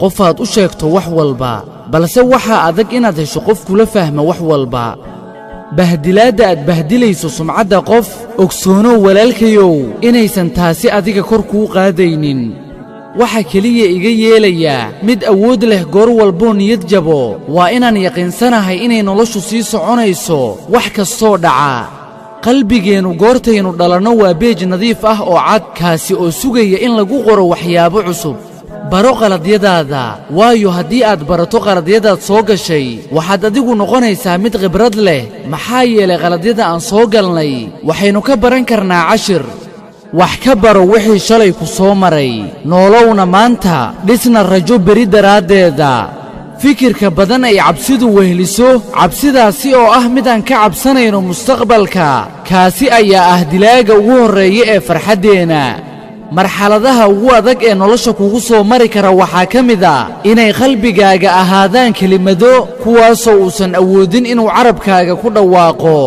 qof aad u sheegto wax walba balse waxa adag inaad hesho qof kula fahma wax walba bahdilaada aad bahdilayso sumcadda qof ogsoono walaalkayow inaysan taasi adiga kor kuu qaadaynin waxa kaliya iga yeelaya mid awood leh goor walbo niyad jabo waa inaan yaqiinsanahay inay noloshu sii soconayso wax kastoo dhaca qalbigeenu goortaynu dhalanno waa beej nadiif ah oo cad kaasi oo sugaya in lagu qoro waxyaabo cusub baro qaladyadaada waayo haddii aad barato qaladyadaad soo gashay waxaad adigu noqonaysaa mid khibrad leh maxaa yeelay qaladyada aan soo galnay waxaynu ka baran karnaa cashir wax ka baro wixii shalay ku soo maray noolowna maanta dhisna rajo beri daraaddeeda fikirka badan ay cabsidu wehliso cabsidaasi oo ah mid aan ka cabsanayno mustaqbalka kaasi ayaa ah dilaaga ugu horreeya ee farxaddeena marxaladaha ugu adag ee nolosha kugu soo mari kara waxaa ka mid ah inay qalbigaaga ahaadaan kelimado kuwaasoo uusan awoodin inuu carabkaaga ku dhawaaqo